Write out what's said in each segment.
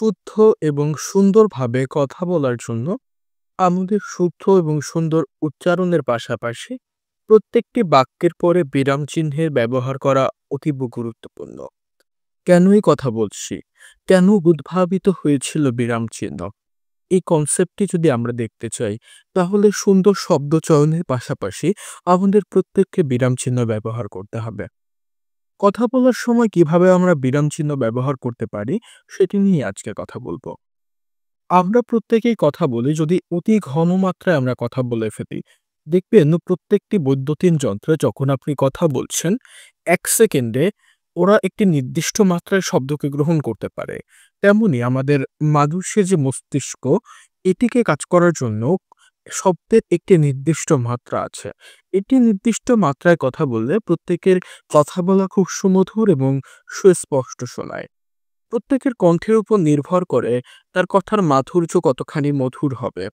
শুদ্ধ এবং সুন্দরভাবে কথা বলার জন্য আমাদের শুদ্ধ এবং সুন্দর উচ্চারণের পাশাপাশি প্রত্যেকটি বাক্যের পরে বিরাম চিহ্নের ব্যবহার করা অতীব গুরুত্বপূর্ণ। কেনই কথা বলছি, কেন উদ্ভাবিত হয়েছিল বিরাম চিহ্ন, এই কনসেপ্টটি যদি আমরা দেখতে চাই, তাহলে সুন্দর শব্দ চয়নের পাশাপাশি আমাদের প্রত্যেককে বিরাম চিহ্ন ব্যবহার করতে হবে। কথা বলার সময় কিভাবে আমরা বিরাম চিহ্ন ব্যবহার করতে পারি, সেটি নিয়ে আজকে কথা বলবো। আমরা প্রত্যেকেই কথা বলি, যদি অতি ঘনমাত্রায় আমরা কথা বলে ফেলি, দেখবেন প্রত্যেকটি বৈদ্যুতিন যন্ত্রে যখন আপনি কথা বলছেন, ১ সেকেন্ডে ওরা একটি নির্দিষ্ট মাত্রায় শব্দকে গ্রহণ করতে পারে। তেমনি আমাদের মানুষের যে মস্তিষ্ক, এটিকে কাজ করার জন্য শব্দের একটি নির্দিষ্ট মাত্রা আছে। এটি নির্দিষ্ট মাত্রায় কথা বললে প্রত্যেকের কথা বলা খুব সুমধুর এবং সুস্পষ্ট শোনায়। প্রত্যেকের কণ্ঠের উপর নির্ভর করে তার কথার মাধুর্য কতখানি মধুর হবে।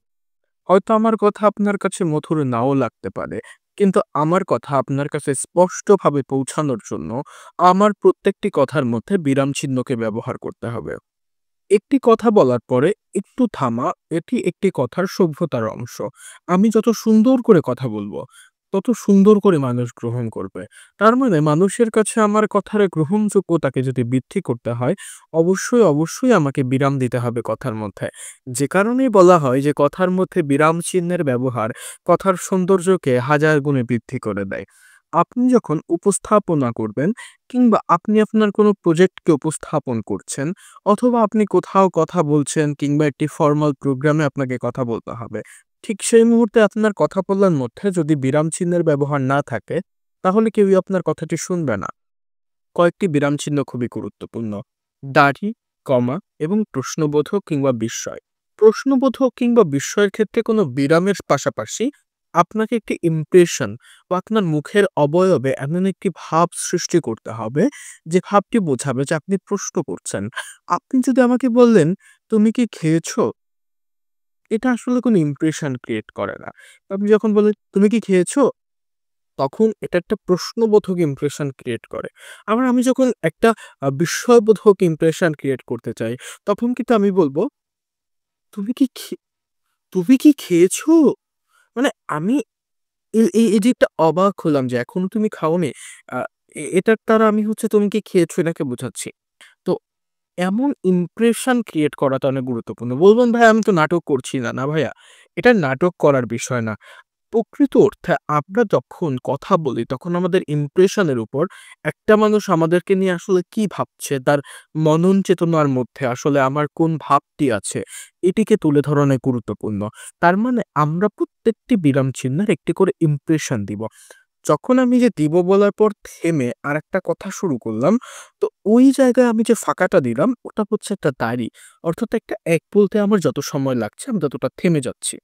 হয়তো আমার কথা আপনার কাছে মধুর নাও লাগতে পারে, কিন্তু আমার কথা আপনার কাছে স্পষ্টভাবে পৌঁছানোর জন্য আমার প্রত্যেকটি কথার মধ্যে বিরাম চিহ্নকে ব্যবহার করতে হবে। একটি কথা বলার পরে একটু থামা, এটি একটি কথার সভ্যতার অংশ। আমি যত সুন্দর করে কথা বলবো, তত সুন্দর করে মানুষ গ্রহণ করবে। তার মানে মানুষের কাছে আমার কথার গ্রহণযোগ্যতাকে যদি বৃদ্ধি করতে হয়, অবশ্যই আমাকে বিরাম দিতে হবে কথার মধ্যে। যে কারণেই বলা হয় যে কথার মধ্যে বিরাম চিহ্নের ব্যবহার কথার সৌন্দর্যকে হাজার গুণে বৃদ্ধি করে দেয়। আপনি যখন উপস্থাপনা করবেন, কিংবা আপনি আপনার কোনো প্রজেক্টকে উপস্থাপন করছেন, অথবা আপনি কোথাও কথা বলছেন, কিংবা একটি ফর্মাল প্রোগ্রামে আপনাকে কথা বলতে হবে, ঠিক সেই মুহূর্তে আপনার কথা বলার মধ্যে যদি বিরাম চিহ্নের ব্যবহার না থাকে, তাহলে কেউই আপনার কথাটি শুনবে না। কয়েকটি বিরাম চিহ্ন খুবই গুরুত্বপূর্ণ: দাড়ি, কমা এবং প্রশ্নবোধক কিংবা বিস্ময়। প্রশ্নবোধক কিংবা বিস্ময়ের ক্ষেত্রে কোনো বিরামের পাশাপাশি আপনাকে একটি ইমপ্রেশন বা আপনার মুখের অবয়বে এমন একটি ভাব সৃষ্টি করতে হবে, যে ভাবটি বোঝাবে যে আপনি প্রশ্ন করছেন। আপনি যদি আমাকে বললেন, তুমি কি খেয়েছো, এটা আসলে কোনো ইমপ্রেশন ক্রিয়েট করে না। আপনি যখন বলেন, তুমি কি খেয়েছো, তখন এটা একটা প্রশ্নবোধক ইমপ্রেশন ক্রিয়েট করে। আবার আমি যখন একটা বিস্ময়বোধক ইমপ্রেশন ক্রিয়েট করতে চাই, তখন কিন্তু আমি বলবো, তুমি কি তুমি কি খেয়েছো? মানে আমি এই যে একটা অবাক হলাম যে এখনো তুমি খাওনি। আ এটার দ্বারা আমি তুমি কি খেয়েছো এটাকে বোঝাচ্ছি। তো এমন ইমপ্রেশন ক্রিয়েট করাটা অনেক গুরুত্বপূর্ণ। বলবেন, ভাই আমি তো নাটক করছি না। না ভাইয়া, এটা নাটক করার বিষয় না। প্রকৃত অর্থে আমরা যখন কথা বলি, তখন আমাদের ইমপ্রেশনের উপর একটা মানুষ আমাদেরকে নিয়ে আসলে কি ভাবছে, তার মনন চেতনার মধ্যে আসলে আমার কোন ভাবটি আছে, এটিকে তুলে ধরা অনেক গুরুত্বপূর্ণ। তার মানে আমরা প্রত্যেকটি বিরাম চিহ্নের একটি করে ইমপ্রেশন দিব। যখন আমি যে দিব বলার পর থেমে আরেকটা কথা শুরু করলাম, তো ওই জায়গায় আমি যে ফাঁকাটা দিলাম, ওটা হচ্ছে একটা দাড়ি। অর্থাৎ একটা এক বলতে আমার যত সময় লাগছে, আমি ততটা থেমে যাচ্ছি।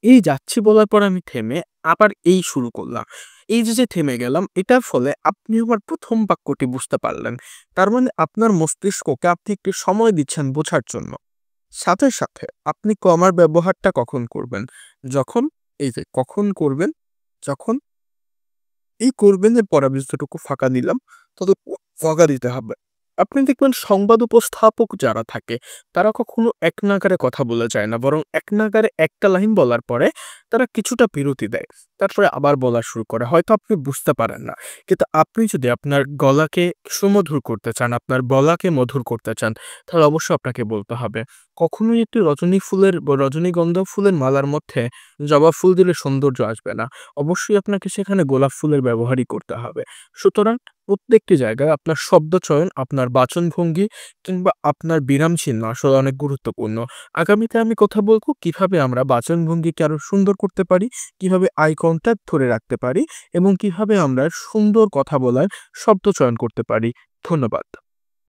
এই যাচ্ছি বলার পর আমি থেমে আবার এই শুরু করলাম। এই যে থেমে গেলাম, এটার ফলে আপনি আমার ১ম বাক্যটি বুঝতে পারলেন। তার মানে আপনার মস্তিষ্ককে আপনি একটু সময় দিচ্ছেন বোঝার জন্য। সাথে আপনি কমার ব্যবহারটা কখন করবেন? যখন, এই যে কখন করবেন? যখন এই করবেন এর পরে আমি যতটুকু ফাঁকা দিলাম, ততটুকু ফাঁকা দিতে হবে। আপনি দেখবেন সংবাদ উপস্থাপক যারা থাকে, তারা কখনো এক নাগাড়ে কথা বলে যায় না। বরং এক নাগাড়ে একটা লাইন বলার পরে তারা কিছুটা বিরতি দেয়। তারপরে আবার বলা শুরু করে। হয়তো আপনি বুঝতে পারেন না। কিন্তু আপনি যদি আপনার গলাকে সুমধুর করতে চান, আপনার বলাকে মধুর করতে চান, তাহলে অবশ্যই আপনাকে বলতে হবে। কখনোই একটি রজনীগন্ধা ফুলের মালার মধ্যে জবা ফুল দিলে সৌন্দর্য আসবে না। অবশ্যই আপনাকে সেখানে গোলাপ ফুলের ব্যবহারই করতে হবে। সুতরাং প্রত্যেকটি জায়গায় আপনার শব্দ চয়ন, আপনার বাচনভঙ্গি কিংবা আপনার বিরাম চিহ্ন আসলে অনেক গুরুত্বপূর্ণ। আগামীতে আমি কথা বলব কিভাবে আমরা বাচনভঙ্গিকে আরো সুন্দর করতে পারি, কিভাবে আই কনট্যাক্ট ধরে রাখতে পারি এবং কিভাবে আমরা সুন্দর কথা বলার শব্দ চয়ন করতে পারি। ধন্যবাদ।